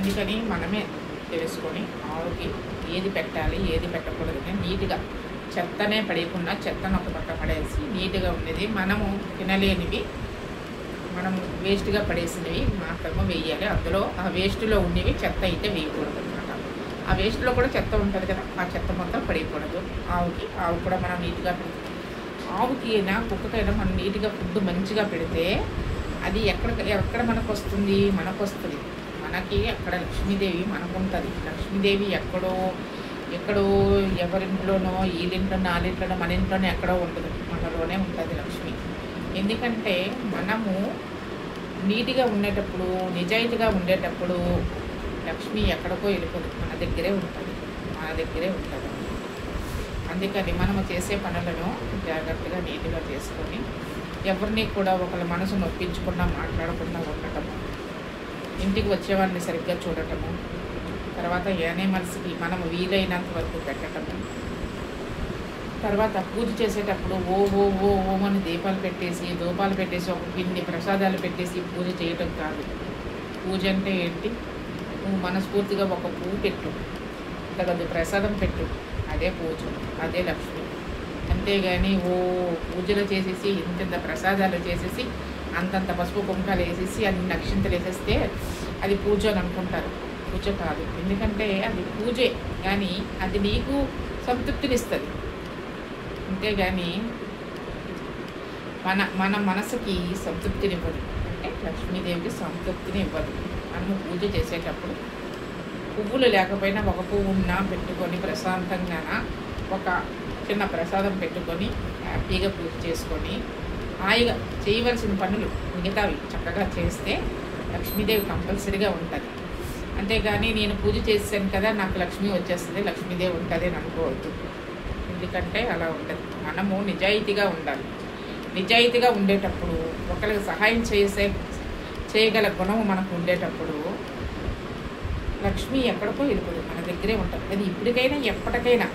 అందుకని మనమే తెలుసుకొని ఆవుకి ఏది పెట్టాలి ఏది పెట్టకూడదు అని నీట్గా చెత్తనే పడేయకుండా చెత్తను ఒక పక్క పడేసి నీట్గా ఉండేది మనము తినలేనివి మనం వేస్ట్గా పడేసినవి మాత్రమే వేయాలి. అందులో ఆ వేస్ట్లో ఉండేవి చెత్త అయితే వేయకూడదు అనమాట. ఆ వేస్ట్లో కూడా చెత్త ఉంటుంది కదా, ఆ చెత్త మొత్తం పడేయకూడదు. ఆవు కూడా మనం నీట్గా ఆవుకి అయినా కుక్కకైనా మనం నీట్గా ఫుడ్ మంచిగా పెడితే అది ఎక్కడ మనకు వస్తుంది, మనకి అక్కడ లక్ష్మీదేవి మనకు ఉంటుంది. లక్ష్మీదేవి ఎక్కడో ఎవరింట్లోనో వీళ్ళింట్లోనో వాళ్ళింట్లోనో మన ఇంట్లోనే ఎక్కడో ఉండదు, మనలోనే ఉంటుంది లక్ష్మి. ఎందుకంటే మనము నీట్గా ఉండేటప్పుడు నిజాయితీగా ఉండేటప్పుడు లక్ష్మి ఎక్కడికో వెళ్ళిపోదు, మన దగ్గరే ఉంటుంది. అందుకని మనము చేసే పనులను జాగ్రత్తగా నీట్గా చేసుకొని ఎవరిని కూడా ఒకళ్ళ మనసు నొప్పించకుండా మాట్లాడకుండా ఉండటము, ఇంటికి వచ్చేవాడిని సరిగ్గా చూడటము, తర్వాత యానిమల్స్కి మనము వీలైనంత వరకు పెట్టటము, తర్వాత పూజ చేసేటప్పుడు ఓం అని దీపాలు పెట్టేసి ఒక గిన్నె ప్రసాదాలు పెట్టేసి పూజ చేయటం కాదు. పూజ అంటే ఏంటి? నువ్వు మనస్ఫూర్తిగా ఒక పువ్వు పెట్టు, ఇంతకొద్ది ప్రసాదం పెట్టు, అదే పూజ, అదే లక్ష్మి. అంతేగాని పూజలు చేసేసి ఇంత ప్రసాదాలు చేసేసి అంతంత పసుపు కుంకాలు వేసేసి అన్ని అక్షింతలు వేసేస్తే అది పూజ అని అనుకుంటారు. పూజ కాదు. ఎందుకంటే అది పూజే, కానీ అది నీకు సంతృప్తినిస్తుంది. అంతేగాని మన మనసుకి సంతృప్తినివ్వదు. అంటే లక్ష్మీదేవికి సంతృప్తిని ఇవ్వదు. మనము పూజ చేసేటప్పుడు పువ్వులు లేకపోయినా ఒక పువ్వు ఉన్నా పెట్టుకొని ప్రశాంతంగా ఒక చిన్న ప్రసాదం పెట్టుకొని హ్యాపీగా పూజ చేసుకొని హాయిగా చేయవలసిన పనులు మిగతావి చక్కగా చేస్తే లక్ష్మీదేవి కంపల్సరీగా ఉంటుంది. అంతేగాని నేను పూజ చేసాను కదా నాకు లక్ష్మి వచ్చేస్తుంది, లక్ష్మీదేవి ఉంటుంది అని అనుకోవద్దు. ఎందుకంటే అలా ఉండదు. మనము నిజాయితీగా ఉండాలి. నిజాయితీగా ఉండేటప్పుడు ఒకరికి సహాయం చేయగల గుణము మనకు ఉండేటప్పుడు లక్ష్మి ఎక్కడికో వెళ్ళిపోదు, మన దగ్గరే ఉంటుంది. అది ఇప్పటికైనా ఎప్పటికైనా,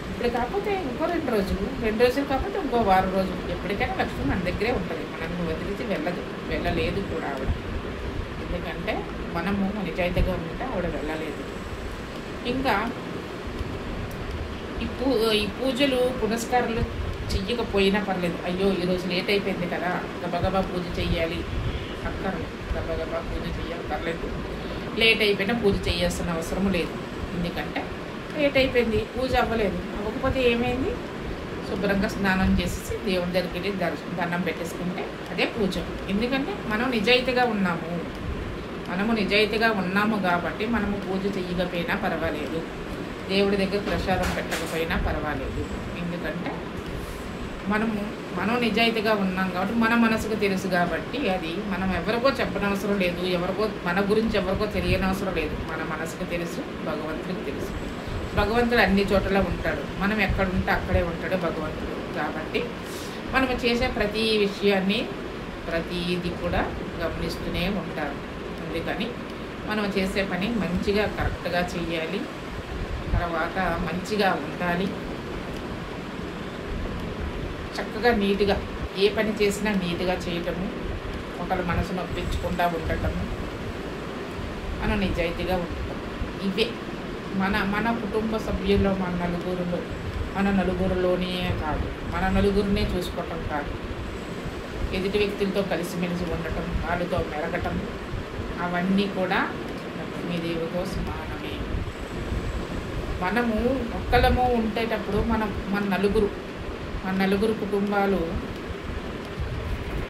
ఇప్పుడు కాకపోతే ఇంకో 2 రోజులు కాకపోతే ఇంకో వారం రోజులు, ఎప్పటికైనా లక్ష్మి మన దగ్గరే ఉంటుంది. మనల్ని వదిలిచి వెళ్ళలేదు కూడా ఆవిడ. ఎందుకంటే మనము నిజాయితీగా ఉంటే ఆవిడ వెళ్ళలేదు. ఇంకా ఈ పూజలు పునస్కారాలు చెయ్యకపోయినా పర్లేదు. అయ్యో ఈరోజు లేట్ అయిపోయింది కదా, గబగబా పూజ చెయ్యాలి అక్కర్లేదు. గబగబా పూజ చెయ్యక్కర్లేదు. లేట్ అయిపోయినా పూజ చేయాల్సిన అవసరం లేదు. ఎందుకంటే లేట్ అయిపోయింది, పూజ అవ్వకపోతే ఏమైంది? శుభ్రంగా స్నానం చేసేసి దేవుడి దగ్గరికి వెళ్ళి దండం పెట్టేసుకుంటే అదే పూజ. ఎందుకంటే మనము నిజాయితీగా ఉన్నాము కాబట్టి మనము పూజ చెయ్యకపోయినా పర్వాలేదు, దేవుడి దగ్గర ప్రసాదం పెట్టకపోయినా పర్వాలేదు. ఎందుకంటే మనం నిజాయితీగా ఉన్నాం కాబట్టి మన మనసుకు తెలుసు కాబట్టి అది మనం ఎవరికో చెప్పనవసరం లేదు, మన గురించి ఎవరికో తెలియనవసరం లేదు. మన మనసుకు తెలుసు, భగవంతుడికి తెలుసు. భగవంతుడు అన్ని చోట్ల ఉంటాడు. మనం ఎక్కడుంటే అక్కడే ఉంటాడు భగవంతుడు. కాబట్టి మనం చేసే ప్రతి విషయాన్ని ప్రతిదీ కూడా గమనిస్తూనే ఉంటారు. అందుకని మనం చేసే పని మంచిగా కరెక్ట్గా చెయ్యాలి. తర్వాత మంచిగా ఉండాలి. చక్కగా నీట్గా ఏ పని చేసినా నీట్గా చేయటము, ఒకళ్ళ మనసు నొప్పించకుండా ఉండటము, మనం నిజాయితీగా ఉండటం. ఇవే మన కుటుంబ సభ్యుల్లో మన నలుగురిలోనే కాదు, మన నలుగురినే చూసుకోవటం కాదు, ఎదుటి వ్యక్తులతో కలిసిమెలిసి ఉండటం, వాళ్ళతో మెరగటం, అవన్నీ కూడా లక్ష్మీదేవితో సమానమే. మనము ఒక్కలము ఉండేటప్పుడు మన నలుగురు కుటుంబాలు